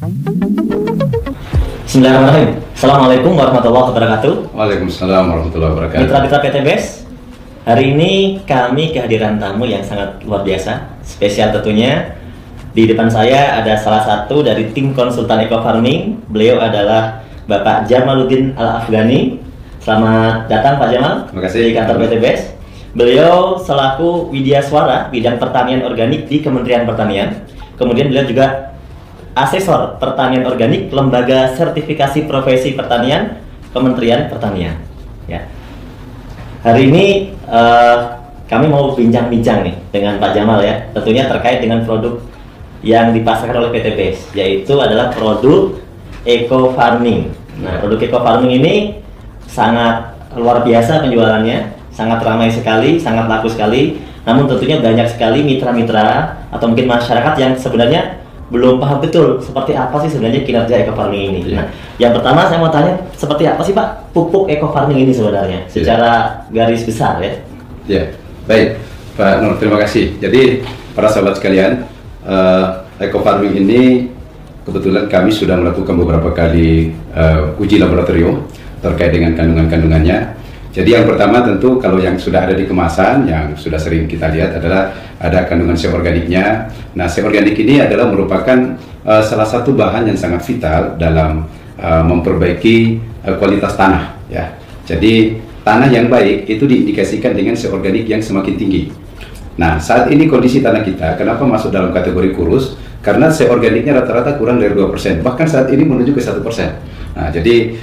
Bismillahirrahmanirrahim. Assalamualaikum warahmatullahi wabarakatuh. Waalaikumsalam warahmatullahi wabarakatuh. Mitra-mitra PTBes, hari ini kami kehadiran tamu yang sangat luar biasa, spesial tentunya. Di depan saya ada salah satu dari tim konsultan Eco Farming. Beliau adalah Bapak Jamaluddin Al-Afghani. Selamat datang Pak Jamal. Terima kasih. Di kantor PTBes. Beliau selaku Widyaswara bidang pertanian organik di Kementerian Pertanian. Kemudian beliau juga asesor pertanian organik Lembaga Sertifikasi Profesi Pertanian Kementerian Pertanian. Ya. Hari ini kami mau bincang-bincang nih dengan Pak Jamal ya, tentunya terkait dengan produk yang dipasarkan oleh PTBes, yaitu adalah produk Eco Farming. Nah, produk Eco Farming ini sangat luar biasa penjualannya, sangat ramai sekali, sangat laku sekali. Namun tentunya banyak sekali mitra-mitra atau mungkin masyarakat yang sebenarnya belum paham betul seperti apa sih sebenarnya kinerja Eco Farming ini. Nah, yang pertama saya mau tanya, seperti apa sih Pak pupuk Eco Farming ini sebenarnya secara garis besar ya? Ya, baik Pak Nur, terima kasih. Jadi para sahabat sekalian, Eco Farming ini kebetulan kami sudah melakukan beberapa kali uji laboratorium terkait dengan kandungan-kandungannya. Jadi yang pertama tentu kalau yang sudah ada di kemasan, yang sudah sering kita lihat adalah ada kandungan C organiknya. Nah, C organik ini adalah merupakan salah satu bahan yang sangat vital dalam memperbaiki kualitas tanah ya. Jadi tanah yang baik itu diindikasikan dengan C organik yang semakin tinggi. Nah, saat ini kondisi tanah kita kenapa masuk dalam kategori kurus? Karena C organiknya rata-rata kurang dari 2%, bahkan saat ini menuju ke 1%. Nah, jadi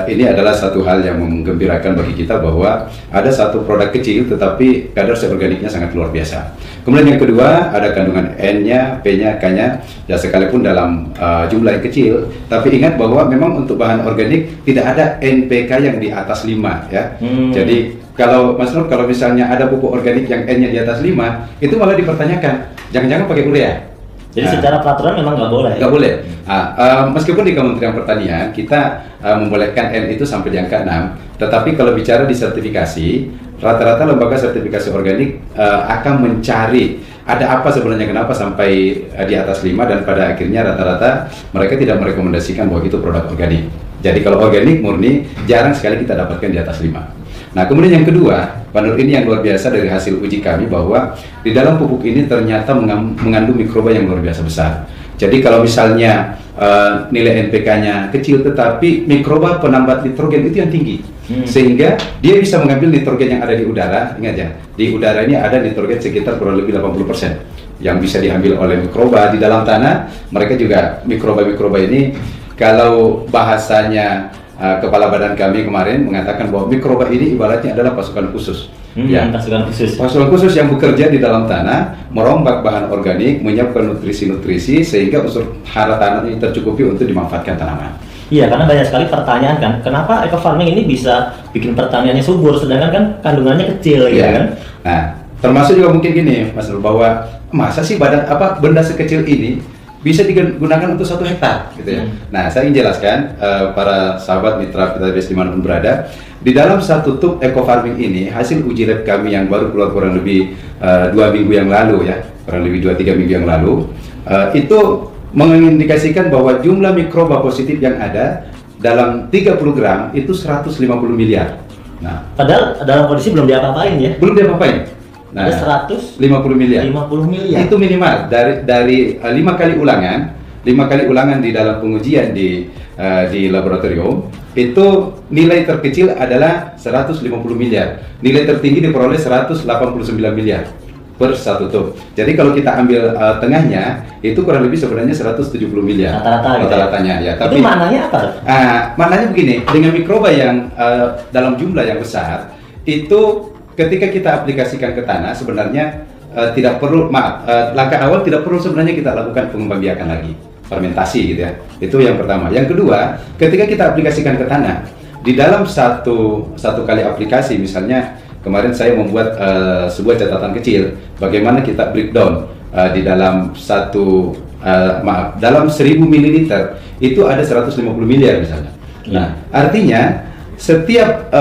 ini adalah satu hal yang menggembirakan bagi kita bahwa ada satu produk kecil tetapi kadar C organiknya sangat luar biasa. Kemudian yang kedua ada kandungan N-nya, P-nya, K-nya, ya sekalipun dalam jumlah yang kecil, tapi ingat bahwa memang untuk bahan organik tidak ada NPK yang di atas 5 ya. Jadi kalau Mas Nur, kalau misalnya ada pupuk organik yang N-nya di atas 5, itu malah dipertanyakan, jangan-jangan pakai urea. Jadi secara peraturan memang nggak boleh. Nggak boleh. Meskipun di Kementerian Pertanian kita membolehkan N itu sampai di angka 6, tetapi kalau bicara di sertifikasi, rata-rata lembaga sertifikasi organik akan mencari ada apa sebenarnya kenapa sampai di atas 5, dan pada akhirnya rata-rata mereka tidak merekomendasikan bahwa itu produk organik. Jadi kalau organik murni jarang sekali kita dapatkan di atas 5. Nah, kemudian yang kedua, Pak Nur, ini yang luar biasa dari hasil uji kami bahwa di dalam pupuk ini ternyata mengandung mikroba yang luar biasa besar. Jadi kalau misalnya nilai NPK-nya kecil tetapi mikroba penambat nitrogen itu yang tinggi. Sehingga dia bisa mengambil nitrogen yang ada di udara. Ingat ya, di udara ini ada nitrogen sekitar kurang lebih 80% yang bisa diambil oleh mikroba di dalam tanah. Mereka juga mikroba-mikroba ini, kalau bahasanya Kepala Badan kami kemarin mengatakan bahwa mikroba ini ibaratnya adalah pasukan khusus. Pasukan khusus yang bekerja di dalam tanah, merombak bahan organik, menyiapkan nutrisi-nutrisi sehingga unsur hara tanah ini tercukupi untuk dimanfaatkan tanaman. Iya, karena banyak sekali pertanyaan kan, kenapa Eco Farming ini bisa bikin pertaniannya subur sedangkan kan kandungannya kecil gitu kan? Nah, termasuk juga mungkin gini, Mas Nur, bahwa masa sih benda sekecil ini bisa digunakan untuk 1 hektar gitu ya. Nah, saya ingin jelaskan para sahabat mitra PTBes dimanapun berada, di dalam satu tub Eco Farming ini hasil uji lab kami yang baru keluar kurang lebih 2 minggu yang lalu ya, kurang lebih 2-3 minggu yang lalu, itu mengindikasikan bahwa jumlah mikroba positif yang ada dalam 30 gram itu 150 miliar. Nah, padahal dalam kondisi belum diapa-apain ya? Belum diapa-apain. Nah, 150 miliar. 50 miliar. Itu minimal dari 5 kali ulangan di dalam pengujian di laboratorium. Itu nilai terkecil adalah 150 miliar. Nilai tertinggi diperoleh 189 miliar per satu tub. Jadi kalau kita ambil tengahnya itu kurang lebih sebenarnya 170 miliar rata-ratanya ya. Tapi itu maknanya apa? Maknanya begini, dengan mikroba yang dalam jumlah yang besar itu ketika kita aplikasikan ke tanah sebenarnya tidak perlu, langkah awal tidak perlu sebenarnya kita lakukan pengembangbiakan lagi, fermentasi gitu ya. Itu yang pertama. Yang kedua, ketika kita aplikasikan ke tanah, di dalam satu kali aplikasi, misalnya kemarin saya membuat sebuah catatan kecil, bagaimana kita breakdown di dalam dalam 1000 ml itu ada 150 miliar misalnya. Nah, artinya setiap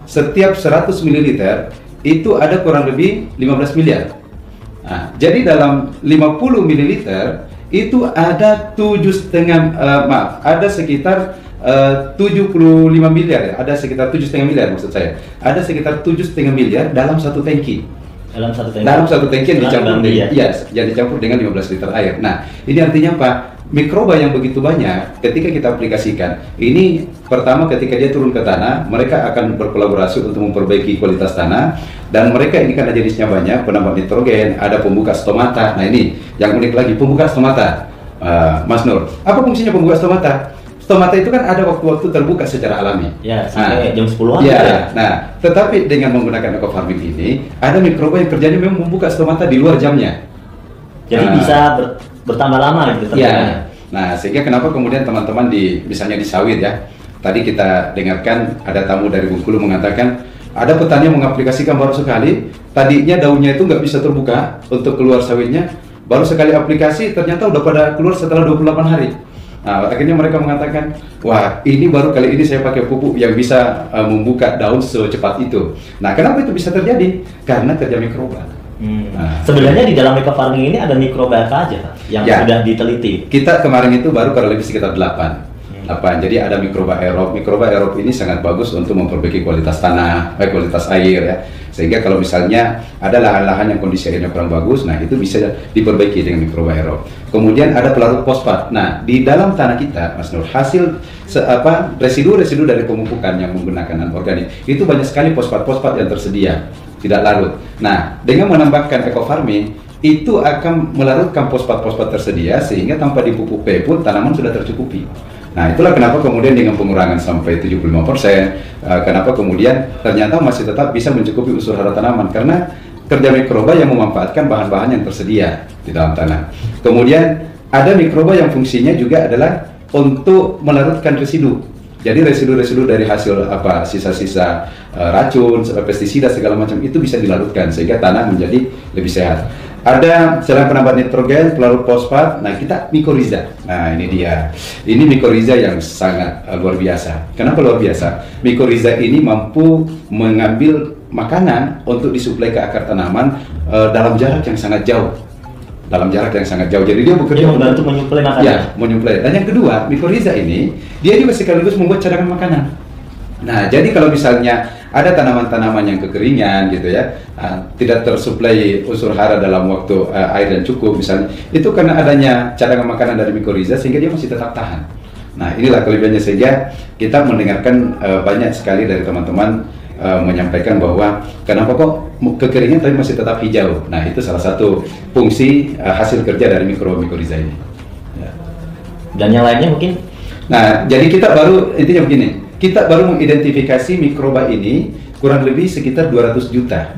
100 ml itu ada kurang lebih 15 miliar. Nah, jadi dalam 50 ml itu ada 7,5 maaf, ada sekitar 75 miliar ya, ada sekitar 7,5 miliar maksud saya. Ada sekitar 7,5 miliar dalam satu tangki. Dalam satu tangki yang dicampur yang dicampur dengan 15 liter air. Nah, ini artinya apa? Mikroba yang begitu banyak ketika kita aplikasikan, ini pertama ketika dia turun ke tanah, mereka akan berkolaborasi untuk memperbaiki kualitas tanah, dan mereka ini karena jenisnya banyak, penambah nitrogen, ada pembuka stomata. Nah ini yang unik lagi, pembuka stomata. Mas Nur, apa fungsinya pembuka stomata? Stomata itu kan ada waktu-waktu terbuka secara alami. Ya, sampai jam 10-an. Ya, nah, tetapi dengan menggunakan eco-farming ini, ada mikroba yang kerjanya memang membuka stomata di luar jamnya. Jadi bisa bertambah lama gitu ya. Nah, sehingga kenapa kemudian teman-teman misalnya di sawit ya, tadi kita dengarkan ada tamu dari Bengkulu mengatakan ada petani yang mengaplikasikan baru sekali, tadinya daunnya itu nggak bisa terbuka untuk keluar sawitnya, baru sekali aplikasi ternyata udah pada keluar setelah 28 hari. Nah, akhirnya mereka mengatakan, wah ini baru kali ini saya pakai pupuk yang bisa membuka daun secepat itu. Nah, kenapa itu bisa terjadi? Karena kerja mikroba. Nah, sebenarnya di dalam eco-farming ini ada mikroba apa aja Pak, yang sudah diteliti? Kita kemarin itu baru kurang lebih sekitar 8. Jadi ada mikroba aerob. Mikroba aerob ini sangat bagus untuk memperbaiki kualitas tanah, kualitas air ya. Sehingga kalau misalnya ada lahan-lahan yang kondisi airnya kurang bagus, nah itu bisa diperbaiki dengan mikroba aerob. Kemudian ada pelarut fosfat. Nah, di dalam tanah kita, Mas Nur, hasil residu-residu dari pemupukan yang menggunakan anorganik itu banyak sekali fosfat-fosfat yang tersedia, tidak larut. Nah, dengan menambahkan eco-farming itu akan melarutkan fosfat-fosfat tersedia sehingga tanpa dipupuk pun tanaman sudah tercukupi. Nah, itulah kenapa kemudian dengan pengurangan sampai 75%, kenapa kemudian ternyata masih tetap bisa mencukupi unsur hara tanaman karena kerja mikroba yang memanfaatkan bahan-bahan yang tersedia di dalam tanah. Kemudian ada mikroba yang fungsinya juga adalah untuk melarutkan residu. Jadi residu-residu dari hasil sisa-sisa racun, pestisida segala macam itu bisa dilarutkan sehingga tanah menjadi lebih sehat. Ada selain penambah nitrogen, pelarut fosfat, nah kita mikoriza. Nah ini dia, ini mikoriza yang sangat luar biasa. Kenapa luar biasa? Mikoriza ini mampu mengambil makanan untuk disuplai ke akar tanaman dalam jarak yang sangat jauh. Jadi dia bekerja membantu menyuplai makanan. Ya, menyuplai. Dan yang kedua, mikoriza ini dia juga sekaligus membuat cadangan makanan. Nah, jadi kalau misalnya ada tanaman-tanaman yang kekeringan gitu ya, tidak tersuplai unsur hara dalam waktu air yang cukup misalnya, itu karena adanya cadangan makanan dari mikoriza sehingga dia masih tetap tahan. Nah, inilah kelebihannya sehingga kita mendengarkan banyak sekali dari teman-teman menyampaikan bahwa kenapa kok kekeringan tapi masih tetap hijau. Nah, itu salah satu fungsi hasil kerja dari mikoriza ini. Ya. Dan yang lainnya mungkin? Nah, jadi kita baru intinya begini. Kita baru mengidentifikasi mikroba ini kurang lebih sekitar 200 juta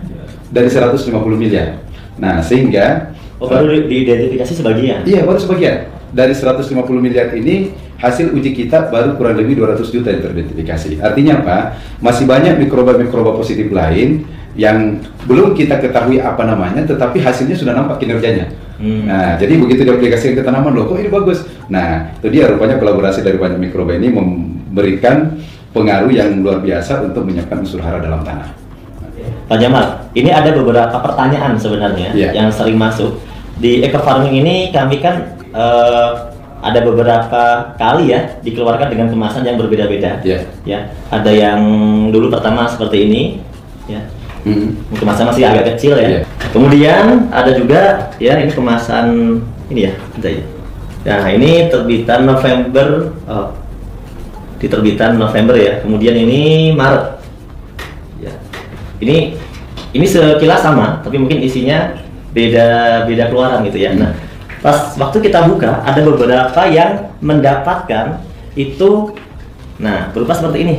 dari 150 miliar. Nah, sehingga baru diidentifikasi sebagian? Iya, baru sebagian. Dari 150 miliar ini, hasil uji kita baru kurang lebih 200 juta yang teridentifikasi. Artinya apa? Masih banyak mikroba-mikroba positif lain yang belum kita ketahui apa namanya, tetapi hasilnya sudah nampak kinerjanya. Nah, jadi begitu diaplikasikan ke tanaman, loh kok ini bagus. Nah, itu dia rupanya kolaborasi dari banyak mikroba ini memberikan pengaruh yang luar biasa untuk menyiapkan unsur hara dalam tanah. Pak Jamal, ini ada beberapa pertanyaan sebenarnya yang sering masuk. Di eco-farming ini kami kan ada beberapa kali ya dikeluarkan dengan kemasan yang berbeda-beda. Ya, ada yang dulu pertama seperti ini, ya. Kemasan masih agak kecil ya. Kemudian ada juga ya ini kemasan ini ya, nah ini terbitan November, diterbitan November ya. Kemudian ini Maret. Ya. Ini sekilas sama, tapi mungkin isinya beda keluaran gitu ya. Nah, pas waktu kita buka ada beberapa yang mendapatkan itu, nah berupa seperti ini,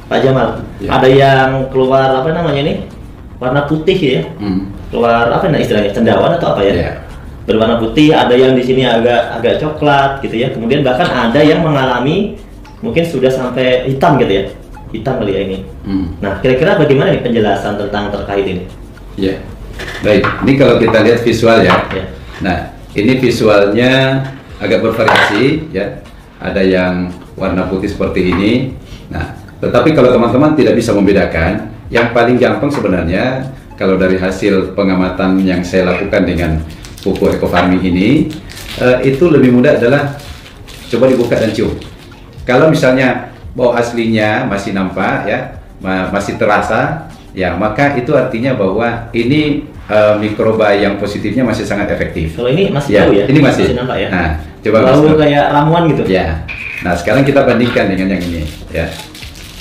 Pak Jamal. Ada yang keluar apa namanya ini? Warna putih ya. Keluar apa istilahnya? Cendawan atau apa ya? Berwarna putih. Ada yang di sini agak coklat gitu ya. Kemudian bahkan ada yang mengalami mungkin sudah sampai hitam gitu ya. Hitam kali ya ini. Nah, kira-kira bagaimana nih penjelasan tentang terkait ini? Ya. Baik, ini kalau kita lihat visual ya. Nah, ini visualnya agak bervariasi ya. Ada yang warna putih seperti ini. Nah, tetapi kalau teman-teman tidak bisa membedakan, yang paling gampang sebenarnya kalau dari hasil pengamatan yang saya lakukan dengan pupuk eco-farming ini, itu lebih mudah adalah coba dibuka dan cium. Kalau misalnya bau aslinya masih nampak ya, masih terasa ya, maka itu artinya bahwa ini mikroba yang positifnya masih sangat efektif. Kalau ini masih ya, bau ya? Ini masih nampak ya? Nah, coba bau kayak ramuan gitu. Ya. Nah, sekarang kita bandingkan dengan yang ini ya.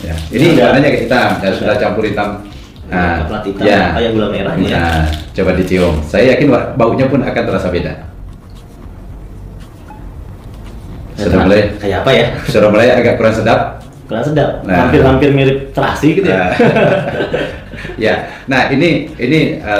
Ya. Ini warnanya kayak hitam, ya, sudah campur hitam. Nah, hitam, ya. kayak gula merah ya. Nah, coba dicium. Saya yakin baunya pun akan terasa beda. Sudah mulai kayak apa ya? Sudah mulai agak kurang sedap. Kurang sedap. Nah. Hampir mirip terasi gitu ya. Ya. Nah, ini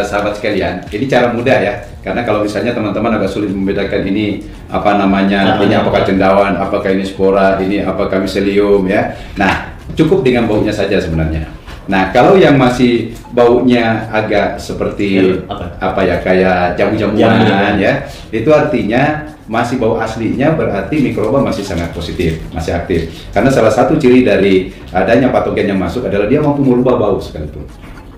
sahabat sekalian, ini cara mudah ya. Karena kalau misalnya teman-teman agak sulit membedakan ini apa namanya, ini apakah cendawan, apakah ini spora, ini apakah miselium ya. Nah, cukup dengan baunya saja sebenarnya. Nah, kalau yang masih baunya agak seperti apa ya, kayak jamu-jamuan ya, itu artinya masih bau aslinya, berarti mikroba masih sangat positif, masih aktif. Karena salah satu ciri dari adanya patogen yang masuk adalah dia mampu merubah bau sekalipun.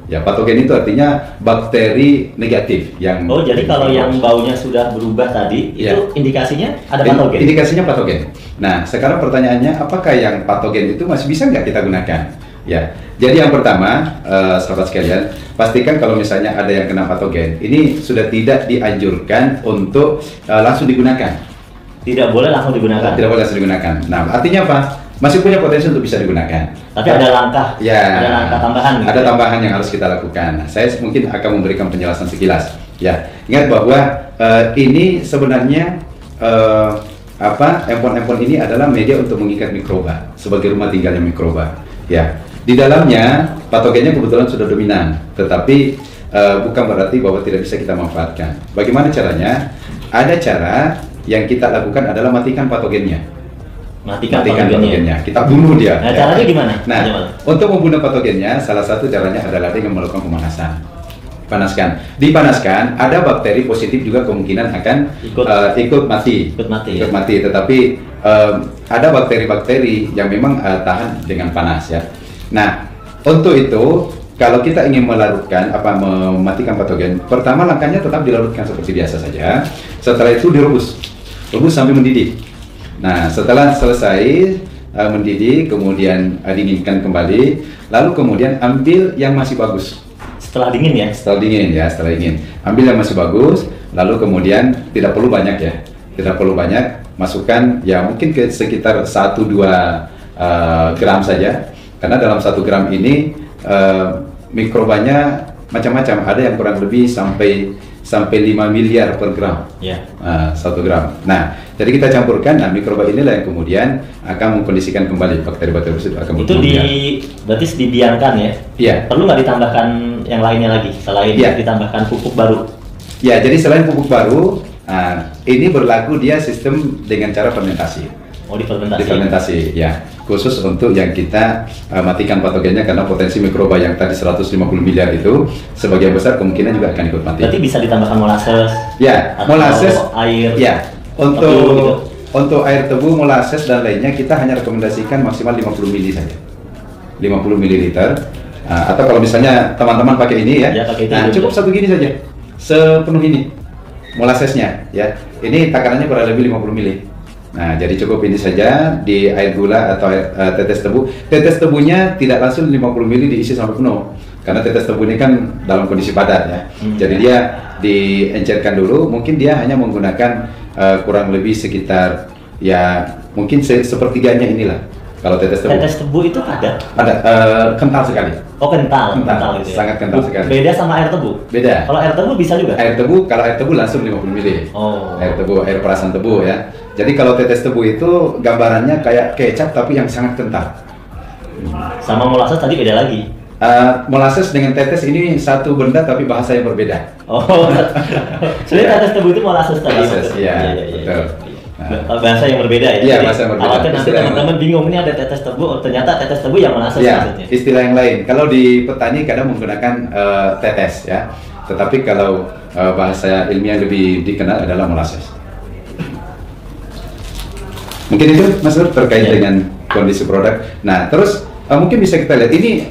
Ya, patogen itu artinya bakteri negatif yang. Oh, jadi kalau yang baunya sudah berubah tadi, ya, itu indikasinya ada patogen? Indikasinya patogen. Nah, sekarang pertanyaannya, apakah yang patogen itu masih bisa nggak kita gunakan? Ya, jadi yang pertama, sahabat sekalian, pastikan kalau misalnya ada yang kena patogen, ini sudah tidak dianjurkan untuk langsung digunakan. Tidak boleh langsung digunakan? Tidak boleh langsung digunakan. Nah, artinya apa? Masih punya potensi untuk bisa digunakan. Tapi ada langkah, ya, ada langkah tambahan. Gitu. Ada tambahan yang harus kita lakukan. Nah, saya mungkin akan memberikan penjelasan sekilas. Ya, ingat bahwa ini sebenarnya empon-empon ini adalah media untuk mengikat mikroba sebagai rumah tinggalnya mikroba. Ya, di dalamnya patogennya kebetulan sudah dominan, tetapi bukan berarti bahwa tidak bisa kita manfaatkan. Bagaimana caranya? Ada cara yang kita lakukan adalah matikan patogennya. Matikan patogennya. Kita bunuh dia. Nah, caranya gimana? Nah, untuk membunuh patogennya, salah satu caranya adalah dengan melakukan pemanasan. Panaskan. Dipanaskan, ada bakteri positif juga kemungkinan akan ikut mati. Ikut mati. Tetapi ada bakteri-bakteri yang memang tahan dengan panas ya. Nah, untuk itu kalau kita ingin melarutkan mematikan patogen, pertama langkahnya tetap dilarutkan seperti biasa saja. Setelah itu rebus sampai mendidih. Nah, setelah selesai mendidih, kemudian dinginkan kembali, lalu kemudian ambil yang masih bagus. Setelah dingin ya? Setelah dingin. Ambil yang masih bagus, lalu kemudian tidak perlu banyak ya. Tidak perlu banyak, masukkan ya mungkin ke sekitar 1-2 gram saja. Karena dalam 1 gram ini mikrobanya macam-macam. Ada yang kurang lebih sampai 5 miliar per gram. Ya. 1 gram. Nah, jadi kita campurkan, nah mikroba inilah yang kemudian akan mengkondisikan kembali bakteri-bakteri tersebut akan berkembang. Berarti dibiarkan ya? Iya. Perlu nggak ditambahkan yang lainnya lagi selain ditambahkan pupuk baru? Ya, jadi selain pupuk baru, ini berlaku dia sistem dengan cara fermentasi. Oh, difermentasi. Difermentasi, ya. Khusus untuk yang kita matikan patogennya, karena potensi mikroba yang tadi 150 miliar itu sebagian besar kemungkinan juga akan ikut mati. Berarti bisa ditambahkan molasses? Ya, molasses, air. Ya, untuk air tebu, molasses dan lainnya kita hanya rekomendasikan maksimal 50 ml saja. 50 ml. Atau kalau misalnya teman-teman pakai ini ya, cukup satu gini saja, sepenuh ini molassesnya ya. Ini takarannya kurang lebih 50 ml. Nah, jadi cukup ini saja di air gula atau tetes tebu. Tetes tebunya tidak langsung 50 ml diisi sampai penuh, karena tetes tebu ini kan dalam kondisi padat ya. Jadi dia diencerkan dulu. Mungkin dia hanya menggunakan kurang lebih sekitar ya mungkin sepertiganya inilah. Kalau tetes tebu. Tetes tebu itu padat? Padat, kental sekali. Oh, kental gitu ya? Sangat kental sekali. Beda sama air tebu? Beda. Kalau air tebu bisa juga? Kalau air tebu langsung 50 ml. Oh. Air perasan tebu ya. Jadi kalau tetes tebu itu gambarannya kayak kecap tapi yang sangat kental. Sama molasses tadi beda lagi? Molasses dengan tetes ini satu benda tapi bahasa yang berbeda. Oh, sebenarnya tetes tebu itu molasses tadi? Iya, betul. Bahasa yang berbeda ya? Iya, bahasa yang berbeda. Khawatir nanti teman-teman bingung, ini ada tetes tebu, ternyata tetes tebu yang molasses maksudnya? Istilah yang lain. Kalau di petani kadang menggunakan tetes ya. Tetapi kalau bahasa ilmiah lebih dikenal adalah molasses. Mungkin itu Mas Nur terkait dengan kondisi produk. Nah, terus mungkin bisa kita lihat ini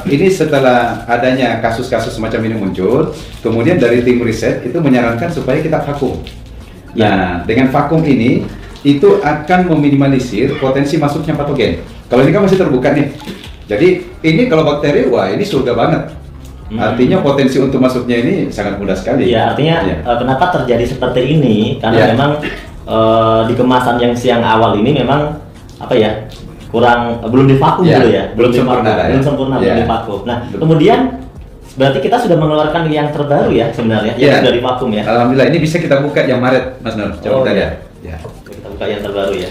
ini setelah adanya kasus-kasus semacam ini muncul, kemudian dari tim riset itu menyarankan supaya kita vakum. Nah, dengan vakum ini itu akan meminimalisir potensi masuknya patogen. Kalau ini kan masih terbuka nih. Jadi ini kalau bakteri, wah ini surga banget. Artinya potensi untuk masuknya ini sangat mudah sekali. Ya, artinya kenapa terjadi seperti ini? Karena memang di kemasan yang awal ini memang apa ya, belum divakum dulu ya, belum sempurna, belum divakum. Nah, kemudian berarti kita sudah mengeluarkan yang terbaru ya sebenarnya, yang sudah divakum ya. Alhamdulillah, ini bisa kita buka yang Maret, Mas Nur. Coba kita lihat. Ya. Kita buka yang terbaru ya.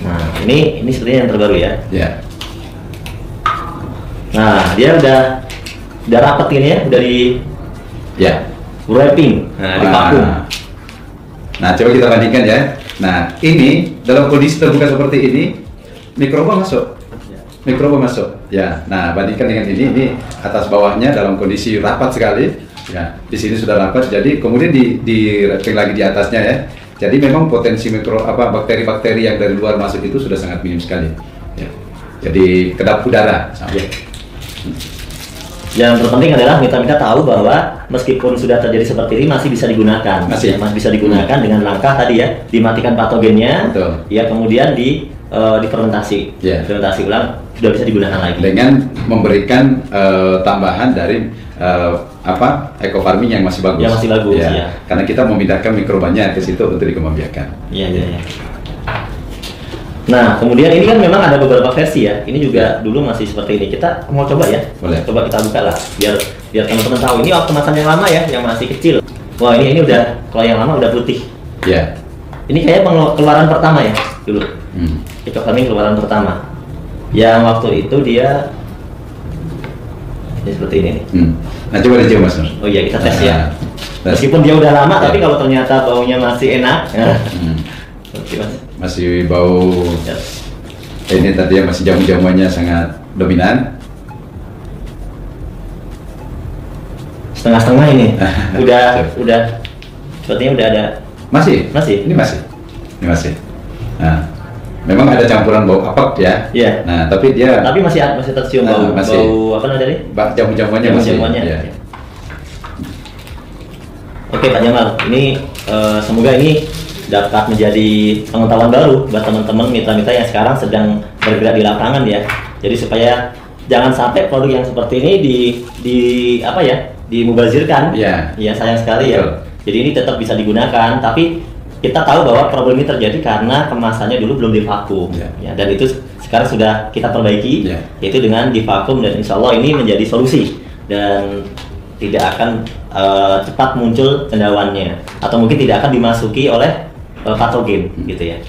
Nah, ini sepertinya yang terbaru ya. Ya. Nah, dia udah rapat ini ya, udah di wrapping, di vakum. Nah, coba kita bandingkan ya. Nah, ini dalam kondisi terbuka seperti ini, mikroba masuk. Mikroba masuk. Ya. Nah, bandingkan dengan ini atas bawahnya dalam kondisi rapat sekali. Ya, di sini sudah rapat. Jadi kemudian di wrapping lagi di atasnya ya. Jadi memang potensi bakteri-bakteri yang dari luar masuk itu sudah sangat minim sekali. Ya. Jadi kedap udara. Ya. Yang terpenting adalah kita tahu bahwa meskipun sudah terjadi seperti ini masih bisa digunakan. Masih bisa digunakan dengan langkah tadi ya, dimatikan patogennya. Betul. Ya, kemudian difermentasi. Fermentasi ulang sudah bisa digunakan lagi. Dengan memberikan tambahan dari eco farming yang masih bagus. Yang masih bagus ya. Karena kita memindahkan mikrobanya ke situ untuk dikembangbiakan. Iya. Nah, kemudian ini kan memang ada beberapa versi ya. Ini juga dulu masih seperti ini. Kita mau coba ya. Boleh. Coba kita buka lah biar teman-teman tahu. Ini kemasan yang lama ya, yang masih kecil. Wah, ini udah, kalau yang lama udah putih. Iya. Ini kayak keluaran pertama ya dulu. Eco farming keluaran pertama. Yang waktu itu dia seperti ini nih. Nah, coba dicoba Mas Nur. Oh iya, kita tes ya. Meskipun dia udah lama, tapi kalau ternyata baunya masih enak. Masih bau. Ini tadi masih jamu-jamuannya sangat dominan. Setengah-setengah ini. udah sepertinya udah ada. Masih. Ini masih. Nah, memang ada campuran bau apek ya. Iya. Nah, tapi masih tercium bau apa namanya tadi? Jamu-jamuannya masih. Ya. Oke Pak Jamal, ini semoga ini dapat menjadi pengetahuan baru buat teman-teman mitra-mitra yang sekarang sedang bergerak di lapangan ya. Jadi supaya jangan sampai produk yang seperti ini dimubazirkan. Iya, sayang sekali ya. Jadi ini tetap bisa digunakan, tapi kita tahu bahwa problem ini terjadi karena kemasannya dulu belum divakum. Ya, dan itu sekarang sudah kita perbaiki, yaitu dengan divakum, dan insya Allah ini menjadi solusi dan tidak akan cepat muncul cendawannya, atau mungkin tidak akan dimasuki oleh patogen gitu ya.